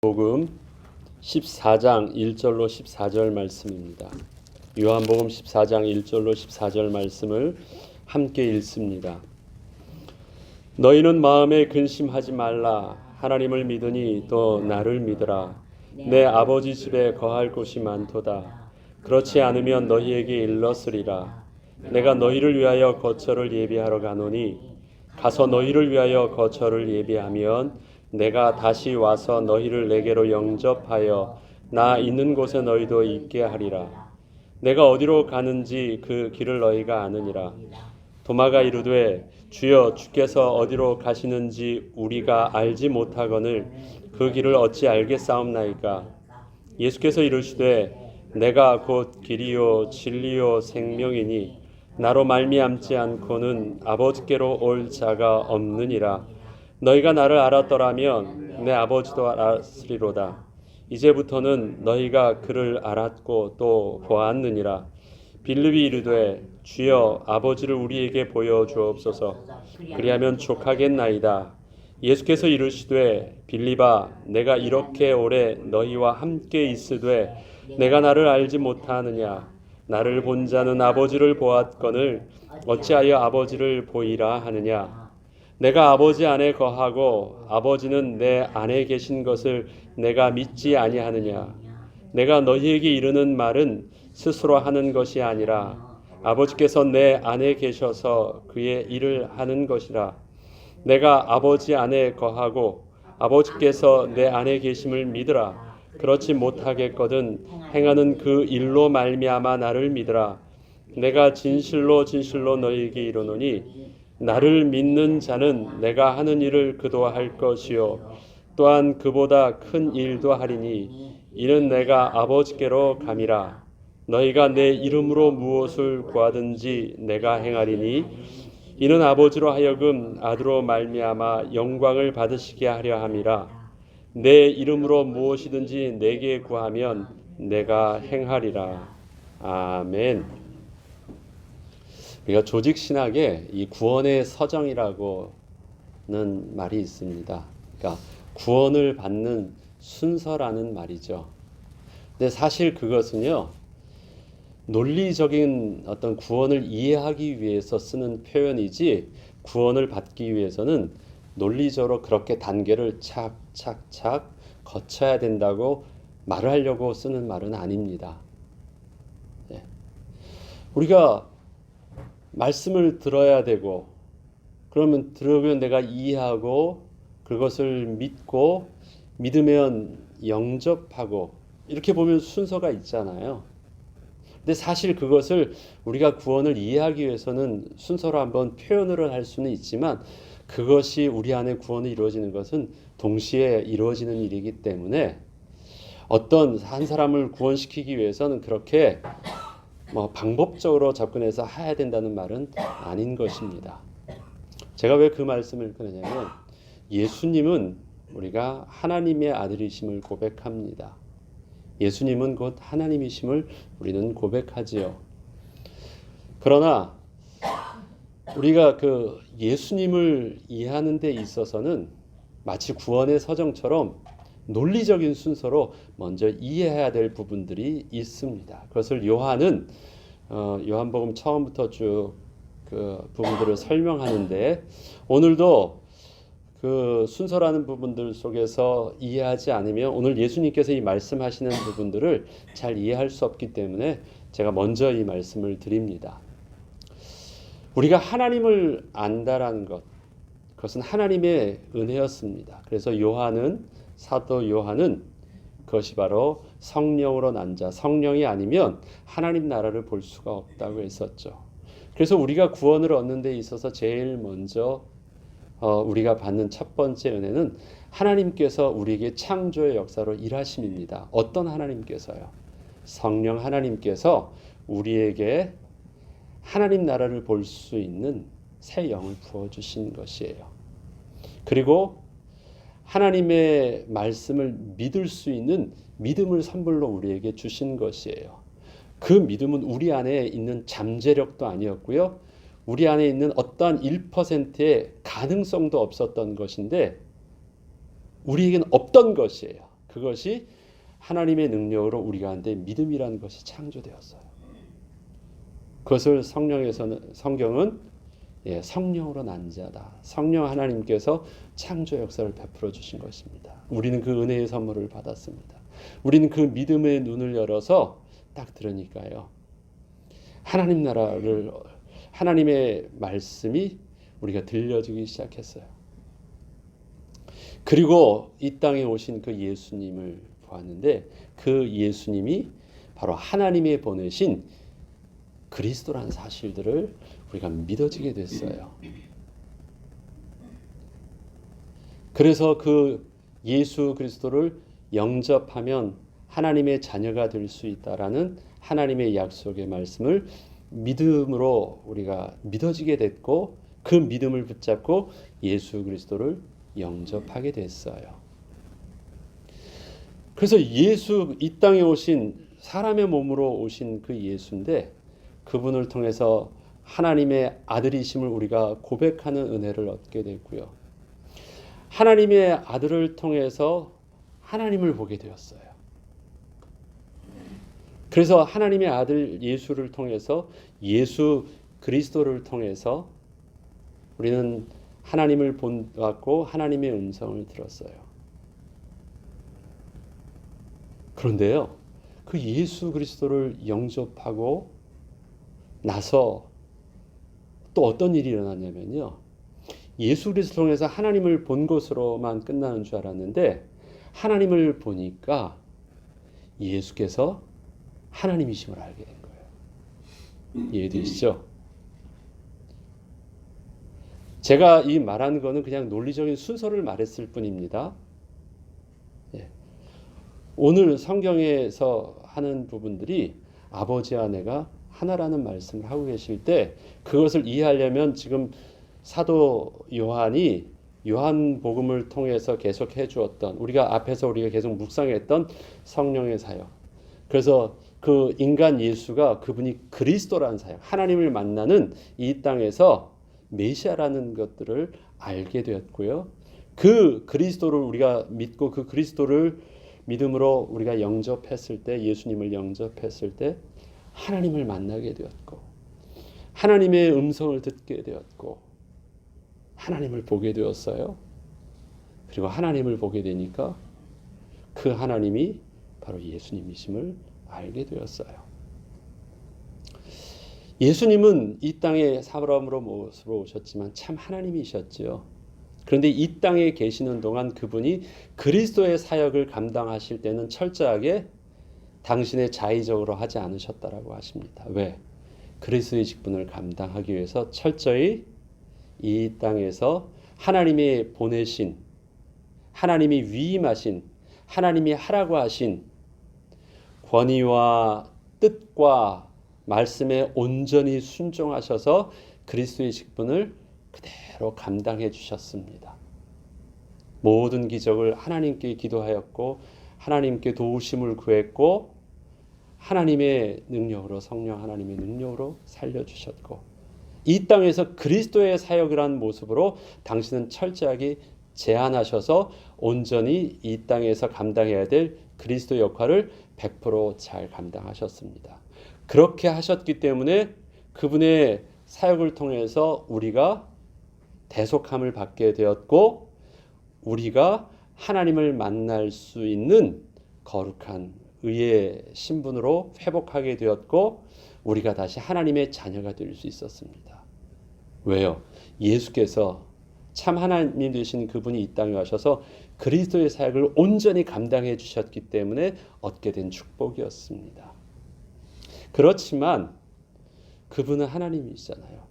요한복음 14장 1절로 14절 말씀입니다. 요한복음 14장 1절로 14절 말씀을 함께 읽습니다. 너희는 마음에 근심하지 말라. 하나님을 믿으니 또 나를 믿으라. 내 아버지 집에 거할 곳이 많도다. 그렇지 않으면 너희에게 일렀으리라. 내가 너희를 위하여 거처를 예비하러 가노니 가서 너희를 위하여 거처를 예비하면 내가 다시 와서 너희를 내게로 영접하여 나 있는 곳에 너희도 있게 하리라. 내가 어디로 가는지 그 길을 너희가 아느니라. 도마가 이르되 주여 주께서 어디로 가시는지 우리가 알지 못하거늘 그 길을 어찌 알겠사옵나이까. 예수께서 이르시되 내가 곧 길이요 진리요 생명이니 나로 말미암지 않고는 아버지께로 올 자가 없느니라. 너희가 나를 알았더라면 내 아버지도 알았으리로다. 이제부터는 너희가 그를 알았고 또 보았느니라. 빌립이 이르되 주여 아버지를 우리에게 보여주옵소서. 그리하면 족하겠나이다. 예수께서 이르시되 빌립아 내가 이렇게 오래 너희와 함께 있으되 내가 나를 알지 못하느냐. 나를 본 자는 아버지를 보았거늘 어찌하여 아버지를 보이라 하느냐. 내가 아버지 안에 거하고 아버지는 내 안에 계신 것을 내가 믿지 아니하느냐. 내가 너희에게 이르는 말은 스스로 하는 것이 아니라 아버지께서 내 안에 계셔서 그의 일을 하는 것이라. 내가 아버지 안에 거하고 아버지께서 내 안에 계심을 믿으라. 그렇지 못하겠거든 행하는 그 일로 말미암아 나를 믿으라. 내가 진실로 진실로 너희에게 이르노니 나를 믿는 자는 내가 하는 일을 그도 할 것이요 또한 그보다 큰 일도 하리니 이는 내가 아버지께로 감이라. 너희가 내 이름으로 무엇을 구하든지 내가 행하리니 이는 아버지로 하여금 아들로 말미암아 영광을 받으시게 하려 함이라. 내 이름으로 무엇이든지 내게 구하면 내가 행하리라. 아멘. 우리가 조직 신학에 이 구원의 서정이라고는 말이 있습니다. 그러니까 구원을 받는 순서라는 말이죠. 근데 사실 그것은요, 논리적인 어떤 구원을 이해하기 위해서 쓰는 표현이지 구원을 받기 위해서는 논리적으로 그렇게 단계를 착착착 거쳐야 된다고 말을 하려고 쓰는 말은 아닙니다. 네. 우리가 말씀을 들어야 되고 그러면 들으면 내가 이해하고 그것을 믿고 믿으면 영접하고 이렇게 보면 순서가 있잖아요. 근데 사실 그것을 우리가 구원을 이해하기 위해서는 순서로 한번 표현을 할 수는 있지만 그것이 우리 안에 구원이 이루어지는 것은 동시에 이루어지는 일이기 때문에 어떤 한 사람을 구원시키기 위해서는 그렇게 방법적으로 접근해서 해야 된다는 말은 아닌 것입니다. 제가 왜 그 말씀을 꺼내냐면 예수님은 우리가 하나님의 아들이심을 고백합니다. 예수님은 곧 하나님이심을 우리는 고백하지요. 그러나 우리가 그 예수님을 이해하는 데 있어서는 마치 구원의 서정처럼 논리적인 순서로 먼저 이해해야 될 부분들이 있습니다. 그것을 요한은 요한복음 처음부터 쭉 그 부분들을 설명하는데 오늘도 그 순서라는 부분들 속에서 이해하지 않으면 오늘 예수님께서 이 말씀하시는 부분들을 잘 이해할 수 없기 때문에 제가 먼저 이 말씀을 드립니다. 우리가 하나님을 안다라는 것, 그것은 하나님의 은혜였습니다. 그래서 사도 요한은 그것이 바로 성령으로 난 자, 성령이 아니면 하나님 나라를 볼 수가 없다고 했었죠. 그래서 우리가 구원을 얻는 데 있어서 제일 먼저 우리가 받는 첫 번째 은혜는 하나님께서 우리에게 창조의 역사로 일하심입니다. 어떤 하나님께서요? 성령 하나님께서 우리에게 하나님 나라를 볼 수 있는 새 영을 부어주신 것이에요. 그리고 하나님의 말씀을 믿을 수 있는 믿음을 선물로 우리에게 주신 것이에요. 그 믿음은 우리 안에 있는 잠재력도 아니었고요. 우리 안에 있는 어떠한 1%의 가능성도 없었던 것인데 우리에게는 없던 것이에요. 그것이 하나님의 능력으로 우리 가운데 믿음이라는 것이 창조되었어요. 그것을 성경은 성령으로 난 자다. 성령 하나님께서 창조 역사를 베풀어 주신 것입니다. 우리는 그 은혜의 선물을 받았습니다. 우리는 그 믿음의 눈을 열어서 딱 들으니까요. 하나님 나라를 하나님의 말씀이 우리가 들려지기 시작했어요. 그리고 이 땅에 오신 그 예수님을 보았는데 그 예수님이 바로 하나님이 보내신 그리스도라는 사실들을 우리가 믿어지게 됐어요. 그래서 그 예수 그리스도를 영접하면 하나님의 자녀가 될 수 있다라는 하나님의 약속의 말씀을 믿음으로 우리가 믿어지게 됐고 그 믿음을 붙잡고 예수 그리스도를 영접하게 됐어요. 그래서 예수 이 땅에 오신 사람의 몸으로 오신 그 예수인데 그분을 통해서 하나님의 아들이심을 우리가 고백하는 은혜를 얻게 됐고요. 하나님의 아들을 통해서 하나님을 보게 되었어요. 그래서 하나님의 아들 예수를 통해서 예수 그리스도를 통해서 우리는 하나님을 본받고 하나님의 음성을 들었어요. 그런데요, 그 예수 그리스도를 영접하고 나서 또 어떤 일이 일어났냐면요. 예수 그리스도를 통해서 하나님을 본 것으로만 끝나는 줄 알았는데 하나님을 보니까 예수께서 하나님이심을 알게 된 거예요. 이해되시죠? 제가 이 말하는 거는 그냥 논리적인 순서를 말했을 뿐입니다. 오늘 성경에서 하는 부분들이 아버지와 내가 하나라는 말씀을 하고 계실 때 그것을 이해하려면 지금 사도 요한이 요한복음을 통해서 계속 해주었던 우리가 앞에서 우리가 계속 묵상했던 성령의 사역. 그래서 그 인간 예수가 그분이 그리스도라는 사역, 하나님을 만나는 이 땅에서 메시아라는 것들을 알게 되었고요. 그 그리스도를 우리가 믿고 그 그리스도를 믿음으로 우리가 영접했을 때 예수님을 영접했을 때 하나님을 만나게 되었고 하나님의 음성을 듣게 되었고 하나님을 보게 되었어요. 그리고 하나님을 보게 되니까 그 하나님이 바로 예수님이심을 알게 되었어요. 예수님은 이 땅에 사람으로 모습으로 오셨지만 참 하나님이셨지요. 그런데 이 땅에 계시는 동안 그분이 그리스도의 사역을 감당하실 때는 철저하게 당신의 자의적으로 하지 않으셨다라고 하십니다. 왜? 그리스도의 직분을 감당하기 위해서 철저히 이 땅에서 하나님이 보내신 하나님이 위임하신 하나님이 하라고 하신 권위와 뜻과 말씀에 온전히 순종하셔서 그리스도의 직분을 그대로 감당해 주셨습니다. 모든 기적을 하나님께 기도하였고 하나님께 도우심을 구했고 하나님의 능력으로 성령 하나님의 능력으로 살려주셨고 이 땅에서 그리스도의 사역을 한 모습으로 당신은 철저하게 제한하셔서 온전히 이 땅에서 감당해야 될 그리스도 역할을 100% 잘 감당하셨습니다. 그렇게 하셨기 때문에 그분의 사역을 통해서 우리가 대속함을 받게 되었고 우리가 하나님을 만날 수 있는 거룩한 의의 신분으로 회복하게 되었고 우리가 다시 하나님의 자녀가 될 수 있었습니다. 왜요? 예수께서 참 하나님 되신 그분이 이 땅에 와셔서 그리스도의 사역을 온전히 감당해 주셨기 때문에 얻게 된 축복이었습니다. 그렇지만 그분은 하나님이시잖아요.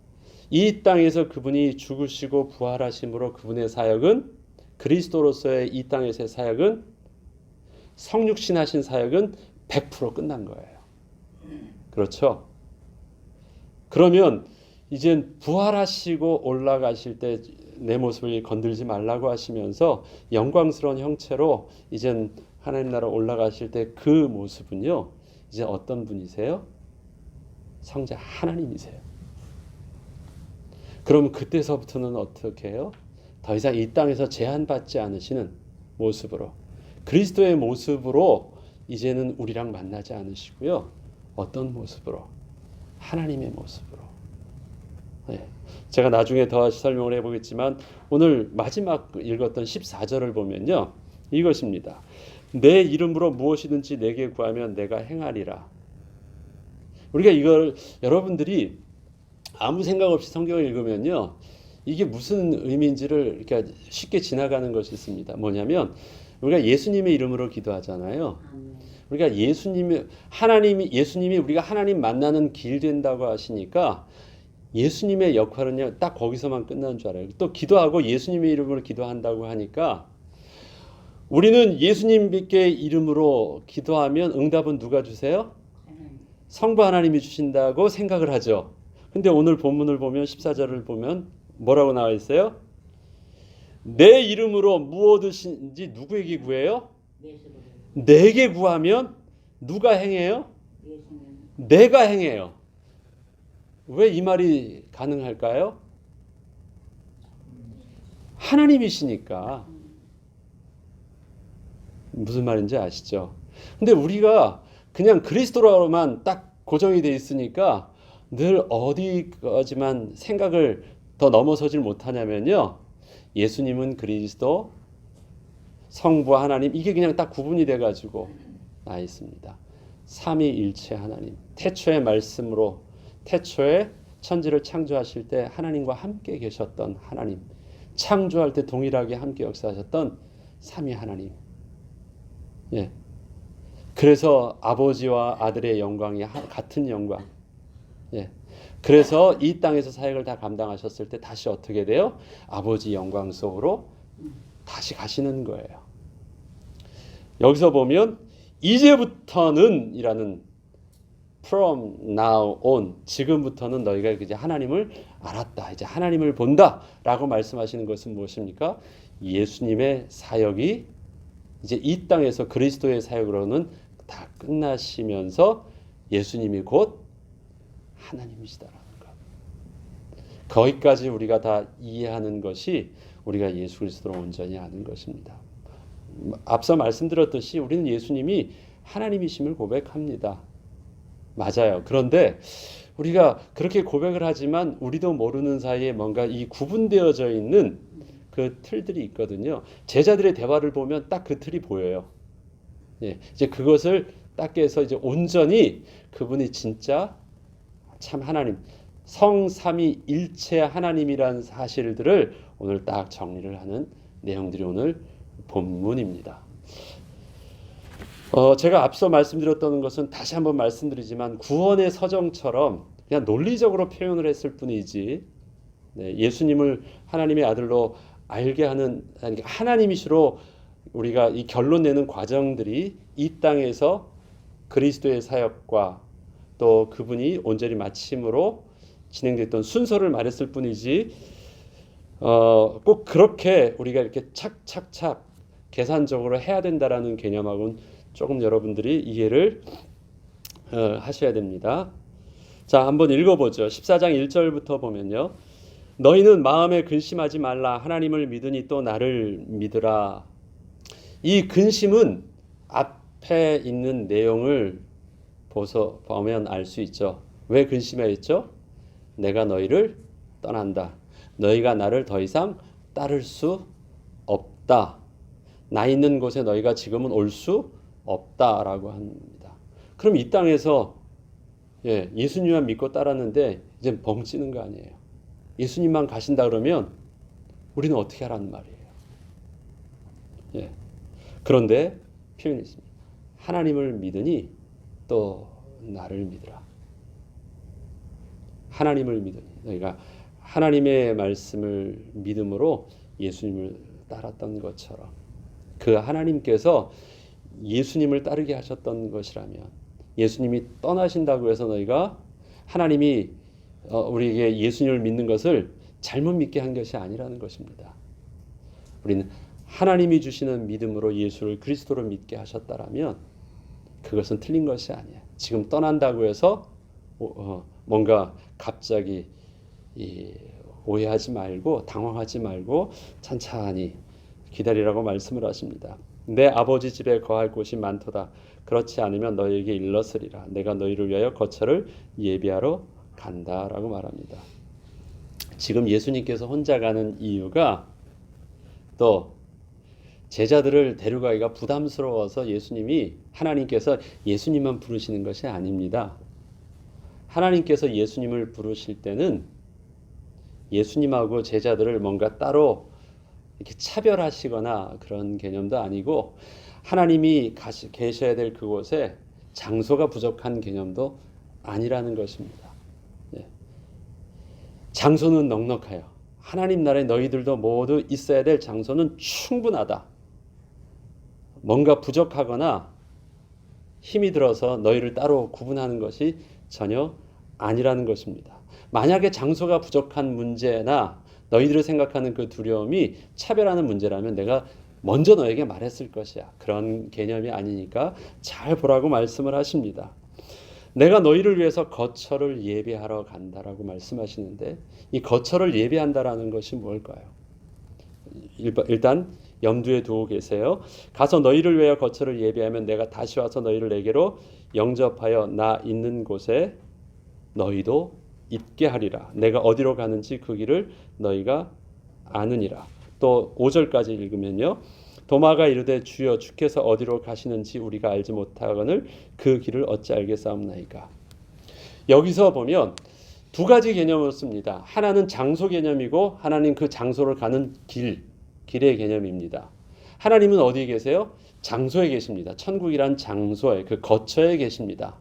이 땅에서 그분이 죽으시고 부활하심으로 그분의 사역은 그리스도로서의 이 땅에서의 사역은 성육신하신 사역은 100% 끝난 거예요. 그렇죠? 그러면 이젠 부활하시고 올라가실 때 내 모습을 건들지 말라고 하시면서 영광스러운 형체로 이젠 하나님 나라 올라가실 때 그 모습은요. 이제 어떤 분이세요? 성자 하나님이세요. 그럼 그때서부터는 어떻게 해요? 더 이상 이 땅에서 제한받지 않으시는 모습으로 그리스도의 모습으로 이제는 우리랑 만나지 않으시고요. 어떤 모습으로? 하나님의 모습으로. 네. 제가 나중에 더 설명을 해보겠지만 오늘 마지막 읽었던 14절을 보면요. 이것입니다. 내 이름으로 무엇이든지 내게 구하면 내가 행하리라. 우리가 이걸 여러분들이 아무 생각 없이 성경을 읽으면요. 이게 무슨 의미인지를 그러니까 쉽게 지나가는 것이 있습니다. 뭐냐면 우리가 예수님의 이름으로 기도하잖아요. 우리가 예수님이 우리가 하나님 만나는 길 된다고 하시니까 예수님의 역할은요. 딱 거기서만 끝나는 줄 알아요. 또 기도하고 예수님의 이름으로 기도한다고 하니까 우리는 예수님께 이름으로 기도하면 응답은 누가 주세요? 성부 하나님이 주신다고 생각을 하죠. 근데 오늘 본문을 보면 14절을 보면 뭐라고 나와 있어요? 내 이름으로 무엇이든지 누구에게 구해요? 내게 구하면 누가 행해요? 내가 행해요. 왜 이 말이 가능할까요? 하나님이시니까. 무슨 말인지 아시죠? 근데 우리가 그냥 그리스도로만 딱 고정이 돼 있으니까 늘 어디까지만 생각을 더 넘어서질 못하냐면요. 예수님은 그리스도, 성부 하나님 이게 그냥 딱 구분이 돼가지고 나 있습니다. 삼위일체 하나님. 태초의 말씀으로 태초에 천지를 창조하실 때 하나님과 함께 계셨던 하나님. 창조할 때 동일하게 함께 역사하셨던 삼위 하나님. 예. 그래서 아버지와 아들의 영광이 같은 영광. 예. 그래서 이 땅에서 사역을 다 감당하셨을 때 다시 어떻게 돼요? 아버지 영광 속으로 다시 가시는 거예요. 여기서 보면 이제부터는 이라는 from now on 지금부터는 너희가 이제 하나님을 알았다. 이제 하나님을 본다라고 말씀하시는 것은 무엇입니까? 예수님의 사역이 이제 이 땅에서 그리스도의 사역으로는 다 끝나시면서 예수님이 곧 하나님이시다라는 것. 거기까지 우리가 다 이해하는 것이 우리가 예수 그리스도를 온전히 아는 것입니다. 앞서 말씀드렸듯이 우리는 예수님이 하나님이심을 고백합니다. 맞아요. 그런데 우리가 그렇게 고백을 하지만 우리도 모르는 사이에 뭔가 이 구분되어져 있는 그 틀들이 있거든요. 제자들의 대화를 보면 딱 그 틀이 보여요. 예, 이제 그것을 딱 깨서 이제 온전히 그분이 진짜 참 하나님, 성삼위일체 하나님이라는 사실들을 오늘 딱 정리를 하는 내용들이 오늘 본문입니다. 제가 앞서 말씀드렸던 것은 다시 한번 말씀드리지만 구원의 서정처럼 그냥 논리적으로 표현을 했을 뿐이지 예수님을 하나님의 아들로 알게 하는 하나님이시로 우리가 이 결론 내는 과정들이 이 땅에서 그리스도의 사역과 또 그분이 온전히 마침으로 진행됐던 순서를 말했을 뿐이지 꼭 그렇게 우리가 이렇게 착착착 계산적으로 해야 된다라는 개념하고는 조금 여러분들이 이해를 하셔야 됩니다. 자, 한번 읽어보죠. 14장 1절부터 보면요. 너희는 마음에 근심하지 말라. 하나님을 믿으니 또 나를 믿으라. 이 근심은 앞에 있는 내용을 보면 알 수 있죠. 왜 근심했죠? 내가 너희를 떠난다. 너희가 나를 더 이상 따를 수 없다. 나 있는 곳에 너희가 지금은 올 수 없다라고 합니다. 그럼 이 땅에서 예수님만 믿고 따랐는데 이제 벙찌는 거 아니에요. 예수님만 가신다 그러면 우리는 어떻게 하라는 말이에요. 예. 그런데 표현이 있습니다. 하나님을 믿으니 또 나를 믿으라. 하나님을 믿으니 너희가 하나님의 말씀을 믿음으로 예수님을 따랐던 것처럼 그 하나님께서 예수님을 따르게 하셨던 것이라면 예수님이 떠나신다고 해서 너희가 하나님이 우리에게 예수님을 믿는 것을 잘못 믿게 한 것이 아니라는 것입니다. 우리는 하나님이 주시는 믿음으로 예수를 그리스도로 믿게 하셨다라면 그것은 틀린 것이 아니에요. 지금 떠난다고 해서 뭔가 갑자기 오해하지 말고 당황하지 말고 찬찬히 기다리라고 말씀을 하십니다. 내 아버지 집에 거할 곳이 많도다. 그렇지 않으면 너희에게 일렀으리라. 내가 너희를 위하여 거처를 예비하러 간다라고 말합니다. 지금 예수님께서 혼자 가는 이유가 또 제자들을 데려가기가 부담스러워서 하나님께서 예수님만 부르시는 것이 아닙니다. 하나님께서 예수님을 부르실 때는 예수님하고 제자들을 뭔가 따로 이렇게 차별하시거나 그런 개념도 아니고 하나님이 계셔야 될 그곳에 장소가 부족한 개념도 아니라는 것입니다. 예. 장소는 넉넉하여 하나님 나라에 너희들도 모두 있어야 될 장소는 충분하다. 뭔가 부족하거나 힘이 들어서 너희를 따로 구분하는 것이 전혀 아니라는 것입니다. 만약에 장소가 부족한 문제나 너희들이 생각하는 그 두려움이 차별하는 문제라면 내가 먼저 너에게 말했을 것이야. 그런 개념이 아니니까 잘 보라고 말씀을 하십니다. 내가 너희를 위해서 거처를 예비하러 간다라고 말씀하시는데 이 거처를 예비한다라는 것이 뭘까요? 일단 염두에 두고 계세요. 가서 너희를 위하여 거처를 예비하면 내가 다시 와서 너희를 내게로 영접하여 나 있는 곳에 너희도 있게 하리라. 내가 어디로 가는지 그 길을 너희가 아느니라. 또 5절까지 읽으면요. 도마가 이르되 주여 주께서 어디로 가시는지 우리가 알지 못하거늘 그 길을 어찌 알겠사옵나이까. 여기서 보면 두 가지 개념을 씁니다. 하나는 장소 개념이고 하나는 그 장소를 가는 길의 개념입니다. 하나님은 어디에 계세요? 장소에 계십니다. 천국이란 장소에 그 거처에 계십니다.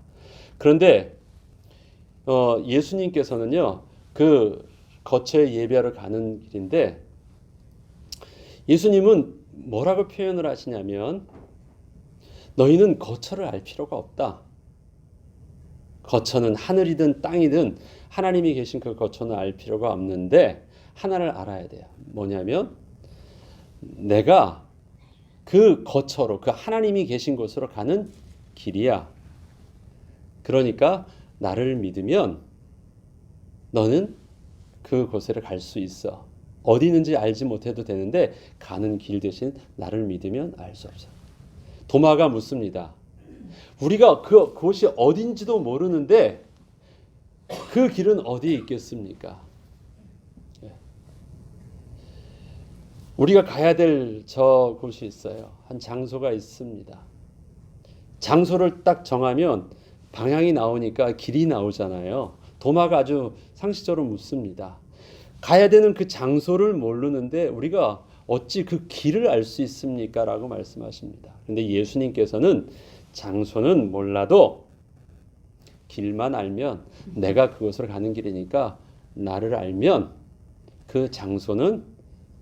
그런데 예수님께서는요. 그 거처에 예배하러 가는 길인데 예수님은 뭐라고 표현을 하시냐면 너희는 거처를 알 필요가 없다. 거처는 하늘이든 땅이든 하나님이 계신 그 거처는 알 필요가 없는데 하나를 알아야 돼요. 뭐냐면 내가 그 거처로 그 하나님이 계신 곳으로 가는 길이야. 그러니까 나를 믿으면 너는 그곳에 갈 수 있어. 어디 있는지 알지 못해도 되는데 가는 길 대신 나를 믿으면 알 수 없어. 도마가 묻습니다. 우리가 그곳이 어딘지도 모르는데 그 길은 어디에 있겠습니까? 우리가 가야 될 저 곳이 있어요. 한 장소가 있습니다. 장소를 딱 정하면 방향이 나오니까 길이 나오잖아요. 도마가 아주 상식적으로 묻습니다. 가야 되는 그 장소를 모르는데 우리가 어찌 그 길을 알 수 있습니까? 라고 말씀하십니다. 그런데 예수님께서는 장소는 몰라도 길만 알면 내가 그곳으로 가는 길이니까 나를 알면 그 장소는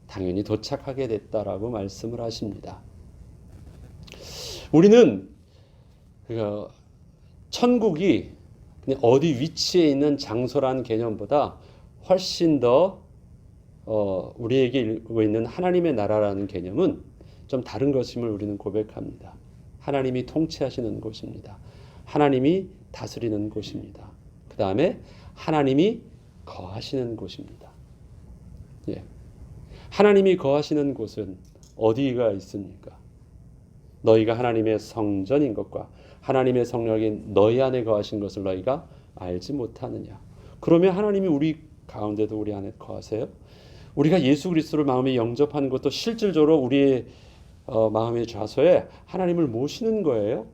당연히 도착하게 됐다라고 말씀을 하십니다. 우리는 천국이 어디 위치에 있는 장소라는 개념보다 훨씬 더 우리에게 일고 있는 하나님의 나라라는 개념은 좀 다른 것임을 우리는 고백합니다. 하나님이 통치하시는 곳입니다. 하나님이 다스리는 곳입니다. 그 다음에 하나님이 거하시는 곳입니다. 예. 하나님이 거하시는 곳은 어디가 있습니까? 너희가 하나님의 성전인 것과 하나님의 성령인 너희 안에 거하신 것을 너희가 알지 못하느냐. 그러면 하나님이 우리 가운데도 우리 안에 거하세요? 우리가 예수 그리스도를 마음에 영접하는 것도 실질적으로 우리의 마음의 좌소에 하나님을 모시는 거예요.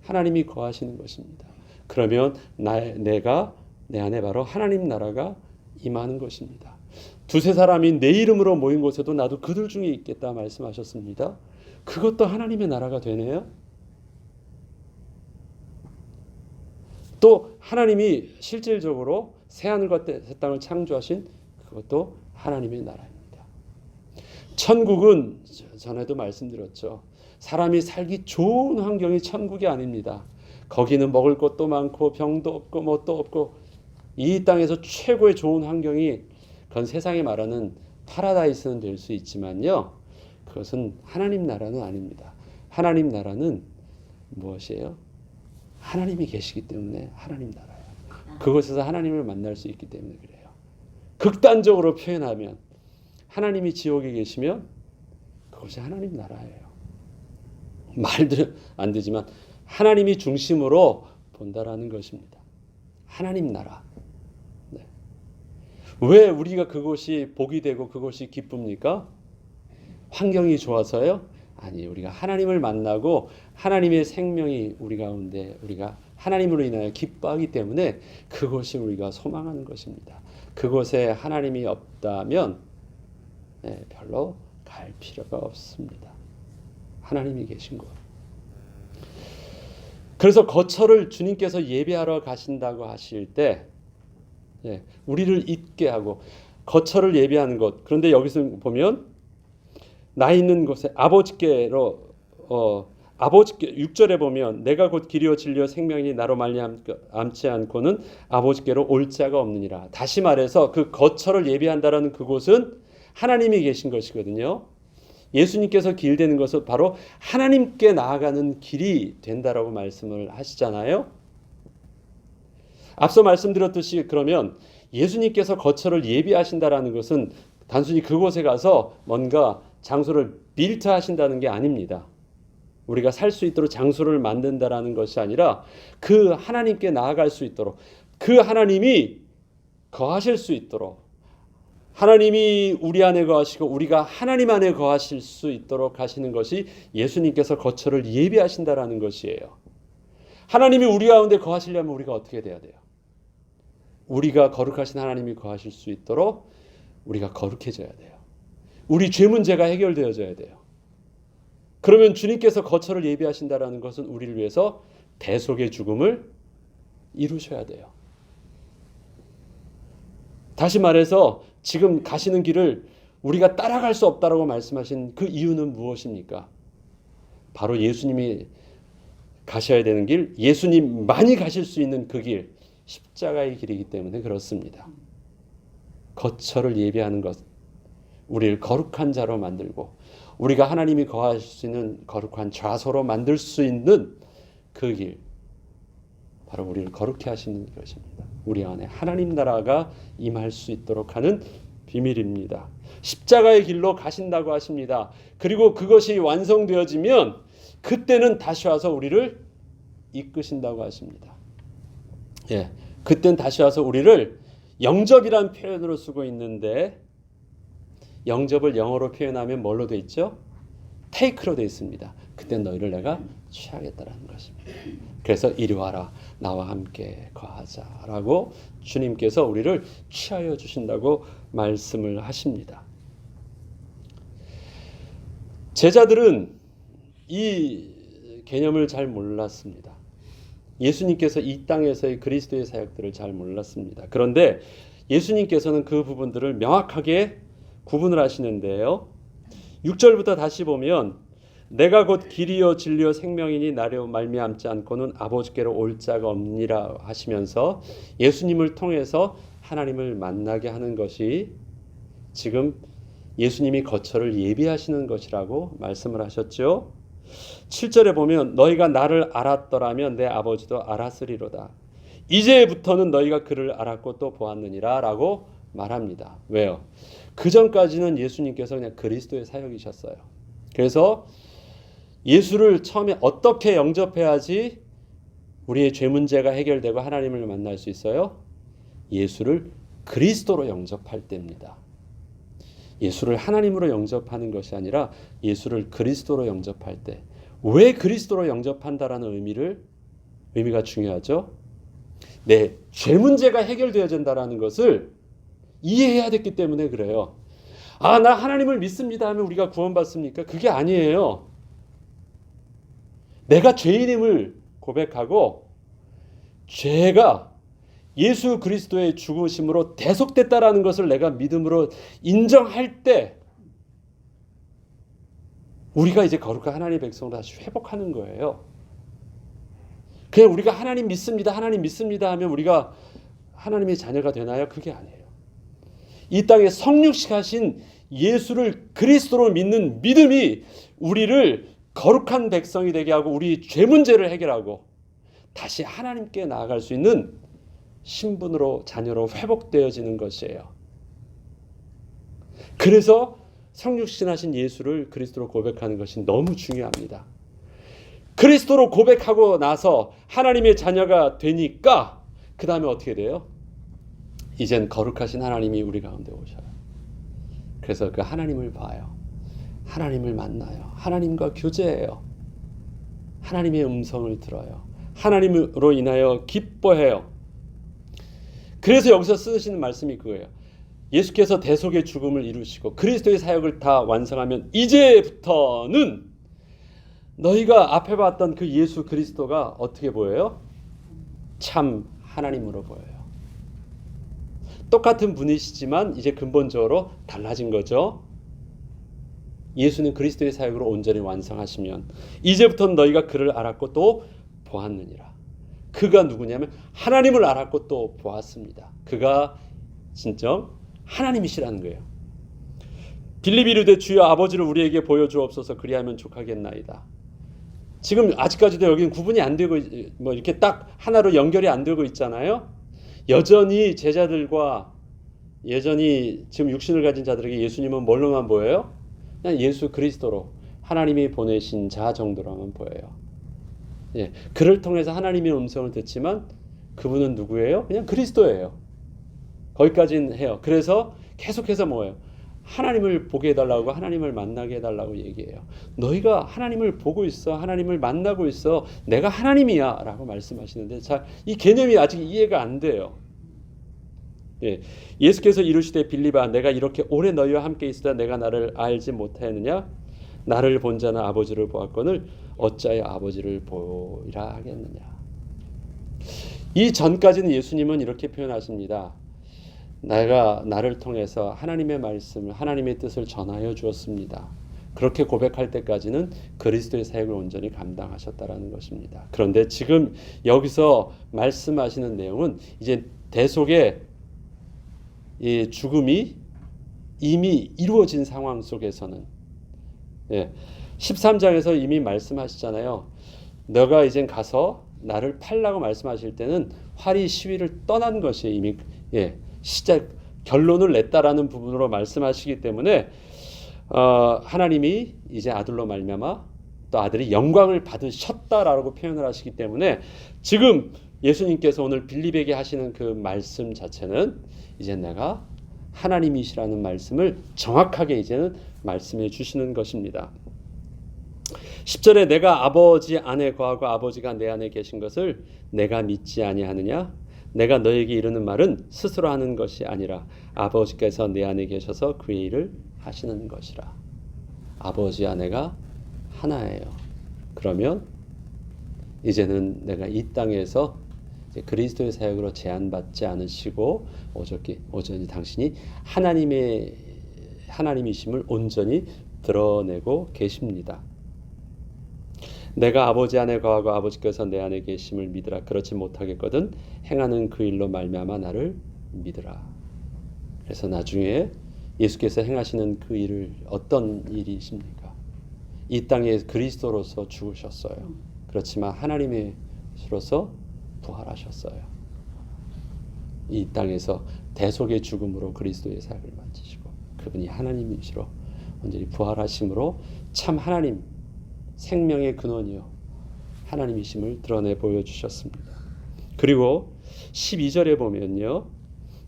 하나님이 거하시는 것입니다. 그러면 내가 내 안에 바로 하나님 나라가 임하는 것입니다. 두세 사람이 내 이름으로 모인 곳에도 나도 그들 중에 있겠다 말씀하셨습니다. 그것도 하나님의 나라가 되네요. 또 하나님이 실질적으로 새하늘과 새 땅을 창조하신 그것도 하나님의 나라입니다. 천국은 전에도 말씀드렸죠. 사람이 살기 좋은 환경이 천국이 아닙니다. 거기는 먹을 것도 많고 병도 없고 뭣도 없고 이 땅에서 최고의 좋은 환경이 그건 세상에 말하는 파라다이스는 될 수 있지만요. 그것은 하나님 나라는 아닙니다. 하나님 나라는 무엇이에요? 하나님이 계시기 때문에 하나님 나라예요. 그곳에서 하나님을 만날 수 있기 때문에 그래요. 극단적으로 표현하면 하나님이 지옥에 계시면 그것이 하나님 나라예요. 말도 안 되지만 하나님이 중심으로 본다라는 것입니다. 하나님 나라. 네. 왜 우리가 그것이 복이 되고 그것이 기쁩니까? 환경이 좋아서요? 아니, 우리가 하나님을 만나고 하나님의 생명이 우리 가운데 우리가 하나님으로 인하여 기뻐하기 때문에 그것이 우리가 소망하는 것입니다. 그곳에 하나님이 없다면 별로 갈 필요가 없습니다. 하나님이 계신 곳. 그래서 거처를 주님께서 예배하러 가신다고 하실 때 우리를 잊게 하고 거처를 예배하는 것. 그런데 여기서 보면 나 있는 곳에 아버지께로 아버지께 6절에 보면 내가 곧 길이요 진리요 생명이니 나로 말미암지 않고는 아버지께로 올 자가 없느니라. 다시 말해서 그 거처를 예배한다라는 그곳은 하나님이 계신 것이거든요. 예수님께서 길 되는 것은 바로 하나님께 나아가는 길이 된다라고 말씀을 하시잖아요. 앞서 말씀드렸듯이 그러면 예수님께서 거처를 예비하신다라는 것은 단순히 그곳에 가서 뭔가 장소를 빌트하신다는 게 아닙니다. 우리가 살 수 있도록 장소를 만든다라는 것이 아니라 그 하나님께 나아갈 수 있도록 그 하나님이 거하실 수 있도록 하나님이 우리 안에 거하시고 우리가 하나님 안에 거하실 수 있도록 하시는 것이 예수님께서 거처를 예비하신다라는 것이에요. 하나님이 우리 가운데 거하시려면 우리가 어떻게 돼야 돼요? 우리가 거룩하신 하나님이 거하실 수 있도록 우리가 거룩해져야 돼요. 우리 죄 문제가 해결되어져야 돼요. 그러면 주님께서 거처를 예비하신다라는 것은 우리를 위해서 대속의 죽음을 이루셔야 돼요. 다시 말해서 지금 가시는 길을 우리가 따라갈 수 없다라고 말씀하신 그 이유는 무엇입니까? 바로 예수님이 가셔야 되는 길, 예수님만이 가실 수 있는 그 길, 십자가의 길이기 때문에 그렇습니다. 거처를 예비하는 것, 우리를 거룩한 자로 만들고 우리가 하나님이 거하실 수 있는 거룩한 좌소로 만들 수 있는 그 길, 바로 우리를 거룩해 하시는 것입니다. 우리 안에 하나님 나라가 임할 수 있도록 하는 비밀입니다. 십자가의 길로 가신다고 하십니다. 그리고 그것이 완성되어지면 그때는 다시 와서 우리를 이끄신다고 하십니다. 그때는 다시 와서 우리를 영접이란 표현으로 쓰고 있는데 영접을 영어로 표현하면 뭘로 돼 있죠? take로 돼 있습니다. 그때 너희를 내가 취하겠다라는 것입니다. 그래서 이리 와라 나와 함께 거하자라고 주님께서 우리를 취하여 주신다고 말씀을 하십니다. 제자들은 이 개념을 잘 몰랐습니다. 예수님께서 이 땅에서의 그리스도의 사역들을 잘 몰랐습니다. 그런데 예수님께서는 그 부분들을 명확하게 구분을 하시는데요. 6절부터 다시 보면 내가 곧 길이요 진리요 생명이니 나로 말미암지 않고는 아버지께로 올 자가 없니라 하시면서 예수님을 통해서 하나님을 만나게 하는 것이 지금 예수님이 거처를 예비하시는 것이라고 말씀을 하셨죠. 7절에 보면 너희가 나를 알았더라면 내 아버지도 알았으리로다. 이제부터는 너희가 그를 알았고 또 보았느니라 라고 말합니다. 왜요? 그 전까지는 예수님께서 그냥 그리스도의 사역이셨어요. 그래서 예수를 처음에 어떻게 영접해야지 우리의 죄 문제가 해결되고 하나님을 만날 수 있어요? 예수를 그리스도로 영접할 때입니다. 예수를 하나님으로 영접하는 것이 아니라 예수를 그리스도로 영접할 때. 왜 그리스도로 영접한다라는 의미가 중요하죠? 내 죄 문제가 해결되어진다라는 것을 이해해야 됐기 때문에 그래요. 나 하나님을 믿습니다 하면 우리가 구원받습니까? 그게 아니에요. 내가 죄인임을 고백하고 죄가 예수 그리스도의 죽으심으로 대속됐다라는 것을 내가 믿음으로 인정할 때 우리가 이제 거룩한 하나님의 백성으로 다시 회복하는 거예요. 그냥 우리가 하나님 믿습니다 하면 우리가 하나님의 자녀가 되나요? 그게 아니에요. 이 땅에 성육식하신 예수를 그리스도로 믿는 믿음이 우리를 거룩한 백성이 되게 하고 우리 죄 문제를 해결하고 다시 하나님께 나아갈 수 있는 신분으로 자녀로 회복되어지는 것이에요. 그래서 성육신하신 예수를 그리스도로 고백하는 것이 너무 중요합니다. 그리스도로 고백하고 나서 하나님의 자녀가 되니까 그 다음에 어떻게 돼요? 이젠 거룩하신 하나님이 우리 가운데 오셔요. 그래서 그 하나님을 봐요. 하나님을 만나요. 하나님과 교제해요. 하나님의 음성을 들어요. 하나님으로 인하여 기뻐해요. 그래서 여기서 쓰시는 말씀이 그거예요. 예수께서 대속의 죽음을 이루시고 그리스도의 사역을 다 완성하면 이제부터는 너희가 앞에 봤던 그 예수 그리스도가 어떻게 보여요? 참 하나님으로 보여요. 똑같은 분이시지만 이제 근본적으로 달라진 거죠. 예수는 그리스도의 사역으로 온전히 완성하시면 이제부터는 너희가 그를 알았고 또 보았느니라. 그가 누구냐면 하나님을 알았고 또 보았습니다. 그가 진정 하나님이시라는 거예요. 빌립이 이르되 주여 아버지를 우리에게 보여주옵소서 그리하면 족하겠나이다. 지금 아직까지도 여기는 구분이 안 되고 뭐 이렇게 딱 하나로 연결이 안 되고 있잖아요. 여전히 제자들과 여전히 지금 육신을 가진 자들에게 예수님은 뭘로만 보여요? 그냥 예수 그리스도로 하나님이 보내신 자 정도로만 보여요. 예, 그를 통해서 하나님의 음성을 듣지만 그분은 누구예요? 그냥 그리스도예요. 거기까지는 해요. 그래서 계속해서 뭐예요? 하나님을 보게 해달라고 하나님을 만나게 해달라고 얘기해요. 너희가 하나님을 보고 있어. 하나님을 만나고 있어. 내가 하나님이야 라고 말씀하시는데 자, 이 개념이 아직 이해가 안 돼요. 예, 예수께서 이르시되 빌립아 내가 이렇게 오래 너희와 함께 있으다 내가 나를 알지 못하였느냐? 나를 본 자는 아버지를 보았거늘 어찌하여 아버지를 보이라 하겠느냐? 이 전까지는 예수님은 이렇게 표현하십니다. 내가 나를 통해서 하나님의 말씀을 하나님의 뜻을 전하여 주었습니다. 그렇게 고백할 때까지는 그리스도의 사역을 온전히 감당하셨다라는 것입니다. 그런데 지금 여기서 말씀하시는 내용은 이제 대속의 이 죽음이 이미 이루어진 상황 속에서는 13장에서 이미 말씀하시잖아요. 너가 이젠 가서 나를 팔라고 말씀하실 때는 활이 시위를 떠난 것이 이미 시작 결론을 냈다라는 부분으로 말씀하시기 때문에 하나님이 이제 아들로 말미암아 또 아들이 영광을 받으셨다라고 표현을 하시기 때문에 지금 예수님께서 오늘 빌립에게 하시는 그 말씀 자체는 이제 내가 하나님이시라는 말씀을 정확하게 이제는 말씀해 주시는 것입니다. 10절에 내가 아버지 안에 거하고 아버지가 내 안에 계신 것을 내가 믿지 아니하느냐? 내가 너에게 이르는 말은 스스로 하는 것이 아니라 아버지께서 내 안에 계셔서 그의 일을 하시는 것이라. 아버지 안에가 하나예요. 그러면 이제는 내가 이 땅에서 그리스도의 사역으로 제한받지 않으시고 오전히 당신이 하나님이심을 온전히 드러내고 계십니다. 내가 아버지 안에 거하고 아버지께서 내 안에 계심을 믿으라. 그렇지 못하겠거든 행하는 그 일로 말미암아 나를 믿으라. 그래서 나중에 예수께서 행하시는 그 일을 어떤 일이십니까? 이 땅에 그리스도로서 죽으셨어요. 그렇지만 하나님의 시로서 부활하셨어요. 이 땅에서 대속의 죽음으로 그리스도의 사역을 마치시고 그분이 하나님이시로 온전히 부활하심으로 참 하나님 생명의 근원이요 하나님이심을 드러내 보여주셨습니다. 그리고 12절에 보면요.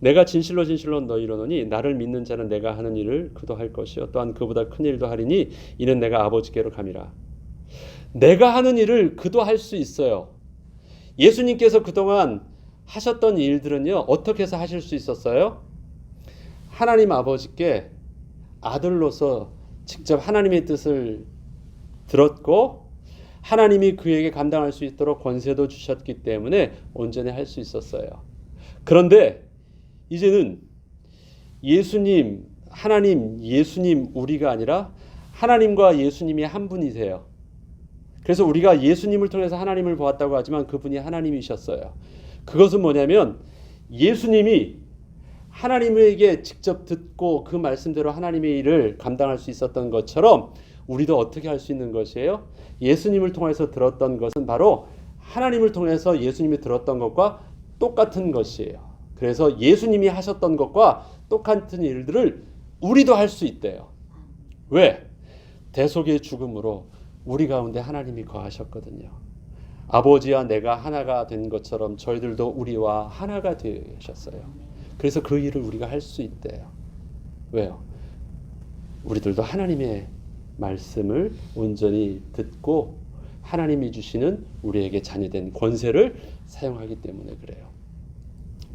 내가 진실로 진실로 너희로 노니 나를 믿는 자는 내가 하는 일을 그도 할 것이요 또한 그보다 큰 일도 하리니 이는 내가 아버지께로 감이라. 내가 하는 일을 그도 할 수 있어요. 예수님께서 그동안 하셨던 일들은요. 어떻게 해서 하실 수 있었어요? 하나님 아버지께 아들로서 직접 하나님의 뜻을 들었고 하나님이 그에게 감당할 수 있도록 권세도 주셨기 때문에 온전히 할 수 있었어요. 그런데 이제는 예수님, 하나님, 예수님 우리가 아니라 하나님과 예수님이 한 분이세요. 그래서 우리가 예수님을 통해서 하나님을 보았다고 하지만 그분이 하나님이셨어요. 그것은 뭐냐면 예수님이 하나님에게 직접 듣고 그 말씀대로 하나님의 일을 감당할 수 있었던 것처럼 우리도 어떻게 할 수 있는 것이에요? 예수님을 통해서 들었던 것은 바로 하나님을 통해서 예수님이 들었던 것과 똑같은 것이에요. 그래서 예수님이 하셨던 것과 똑같은 일들을 우리도 할 수 있대요. 왜? 대속의 죽음으로 우리 가운데 하나님이 거하셨거든요. 아버지와 내가 하나가 된 것처럼 저희들도 우리와 하나가 되셨어요. 그래서 그 일을 우리가 할 수 있대요. 왜요? 우리들도 하나님의 말씀을 온전히 듣고 하나님이 주시는 우리에게 자녀된 권세를 사용하기 때문에 그래요.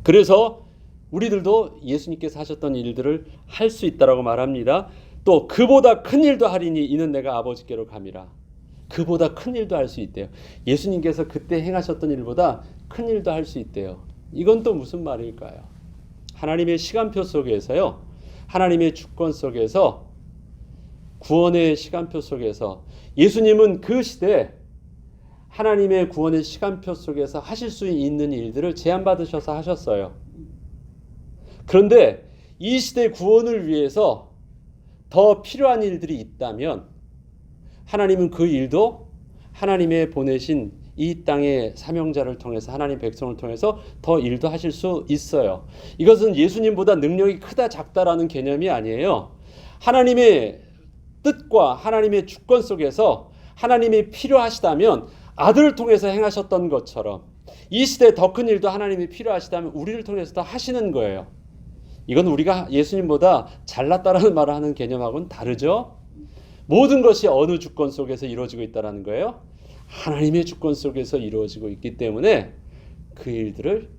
그래서 우리들도 예수님께서 하셨던 일들을 할 수 있다라고 말합니다. 또 그보다 큰 일도 하리니 이는 내가 아버지께로 감이라. 그보다 큰 일도 할 수 있대요. 예수님께서 그때 행하셨던 일보다 큰 일도 할 수 있대요. 이건 또 무슨 말일까요? 하나님의 시간표 속에서요. 하나님의 주권 속에서 구원의 시간표 속에서 예수님은 그 시대에 하나님의 구원의 시간표 속에서 하실 수 있는 일들을 제한받으셔서 하셨어요. 그런데 이 시대 구원을 위해서 더 필요한 일들이 있다면 하나님은 그 일도 하나님의 보내신 이 땅의 사명자를 통해서 하나님 백성을 통해서 더 일도 하실 수 있어요. 이것은 예수님보다 능력이 크다 작다라는 개념이 아니에요. 하나님의 뜻과 하나님의 주권 속에서 하나님이 필요하시다면 아들을 통해서 행하셨던 것처럼 이 시대에 더 큰 일도 하나님이 필요하시다면 우리를 통해서 더 하시는 거예요. 이건 우리가 예수님보다 잘났다라는 말을 하는 개념하고는 다르죠. 모든 것이 어느 주권 속에서 이루어지고 있다는 거예요? 하나님의 주권 속에서 이루어지고 있기 때문에 그 일들을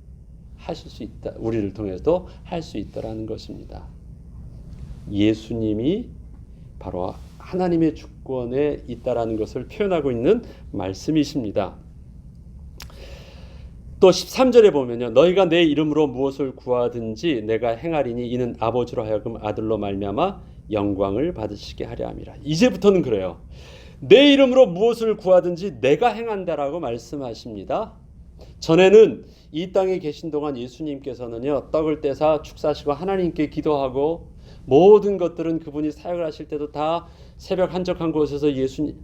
하실 수 있다. 우리를 통해서도 할 수 있다라는 것입니다. 예수님이 바로 하나님의 주권에 있다라는 것을 표현하고 있는 말씀이십니다. 또 13절에 보면요. 너희가 내 이름으로 무엇을 구하든지 내가 행하리니 이는 아버지로 하여금 아들로 말미암아 영광을 받으시게 하려 함이라. 이제부터는 그래요. 내 이름으로 무엇을 구하든지 내가 행한다라고 말씀하십니다. 전에는 이 땅에 계신 동안 예수님께서는요. 떡을 떼사 축사하시고 하나님께 기도하고 모든 것들은 그분이 사역을 하실 때도 다 새벽 한적한 곳에서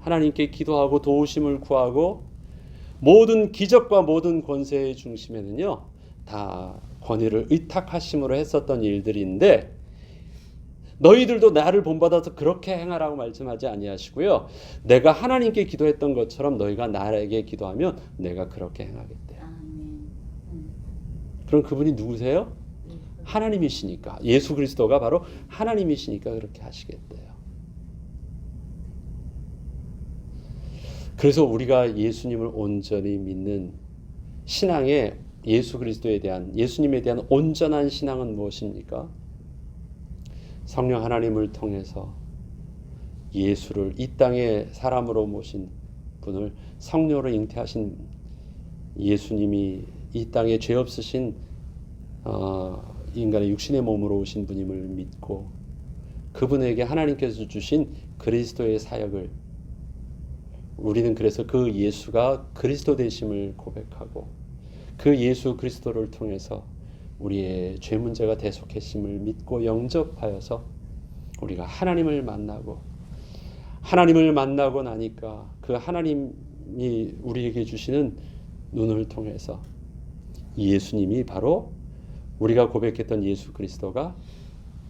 하나님께 기도하고 도우심을 구하고 모든 기적과 모든 권세의 중심에는요. 다 권위를 의탁하심으로 했었던 일들인데 너희들도 나를 본받아서 그렇게 행하라고 말씀하지 아니하시고요. 내가 하나님께 기도했던 것처럼 너희가 나에게 기도하면 내가 그렇게 행하겠대요. 그럼 그분이 누구세요? 하나님이시니까. 예수 그리스도가 바로 하나님이시니까 그렇게 하시겠대요. 그래서 우리가 예수님을 온전히 믿는 신앙의 예수 그리스도에 대한 예수님에 대한 온전한 신앙은 무엇입니까? 성령 하나님을 통해서 예수를 이 땅에 사람으로 모신 분을 성령으로 잉태하신 예수님이 이 땅에 죄 없으신 인간의 육신의 몸으로 오신 분임을 믿고 그분에게 하나님께서 주신 그리스도의 사역을 우리는 그래서 그 예수가 그리스도 되심을 고백하고 그 예수 그리스도를 통해서 우리의 죄 문제가 대속했음을 믿고 영접하여서 우리가 하나님을 만나고 나니까 그 하나님이 우리에게 주시는 눈을 통해서 예수님이 바로 우리가 고백했던 예수 그리스도가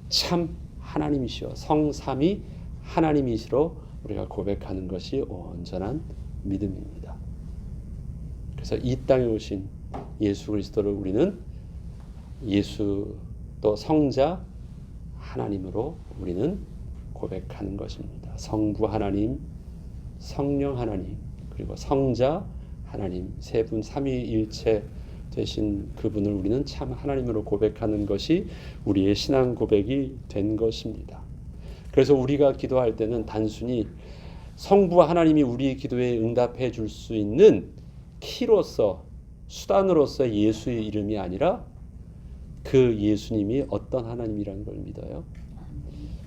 참 하나님이시여 성삼위 하나님이시로 우리가 고백하는 것이 온전한 믿음입니다. 그래서 이 땅에 오신 예수 그리스도를 우리는 예수 또 성자 하나님으로 우리는 고백하는 것입니다. 성부 하나님, 성령 하나님, 그리고 성자 하나님 세 분 삼위일체 되신 그분을 우리는 참 하나님으로 고백하는 것이 우리의 신앙 고백이 된 것입니다. 그래서 우리가 기도할 때는 단순히 성부 하나님이 우리 기도에 응답해 줄 수 있는 키로서 수단으로서 예수의 이름이 아니라 그 예수님이 어떤 하나님이라는 걸 믿어요.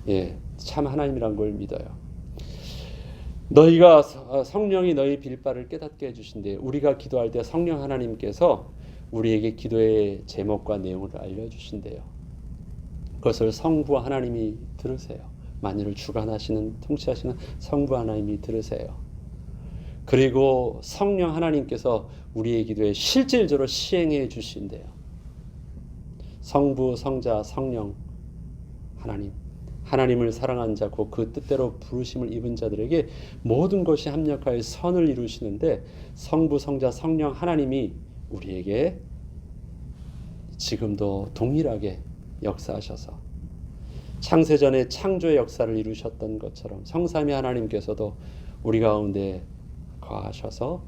예, 참 하나님이라는 걸 믿어요. 너희가 성령이 너희 빌바를 깨닫게 해주신대. 우리가 기도할 때 성령 하나님께서 우리에게 기도의 제목과 내용을 알려주신대요. 그것을 성부 하나님이 들으세요. 만유를 주관하시는 통치하시는 성부 하나님이 들으세요. 그리고 성령 하나님께서 우리의 기도에 실질적으로 시행해 주신대요. 성부, 성자, 성령 하나님 하나님을 사랑한 자, 곧 그 뜻대로 부르심을 입은 자들에게 모든 것이 합력하여 선을 이루시는데 성부, 성자, 성령 하나님이 우리에게 지금도 동일하게 역사하셔서 창세전에 창조의 역사를 이루셨던 것처럼 성삼위 하나님께서도 우리 가운데 거하셔서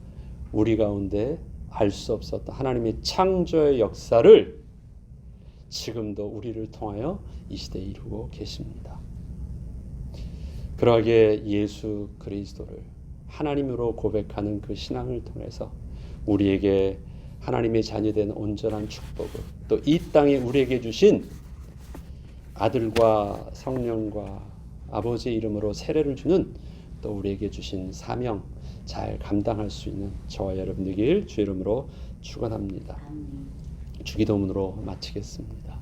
우리 가운데 알 수 없었던 하나님의 창조의 역사를 지금도 우리를 통하여 이 시대에 이루고 계십니다. 그러하게 예수 그리스도를 하나님으로 고백하는 그 신앙을 통해서 우리에게 하나님의 자녀된 온전한 축복을, 또 이 땅에 우리에게 주신 아들과 성령과 아버지의 이름으로 세례를 주는 또 우리에게 주신 사명 잘 감당할 수 있는 저와 여러분 되길 주의 이름으로 축원합니다. 주기도문으로 마치겠습니다.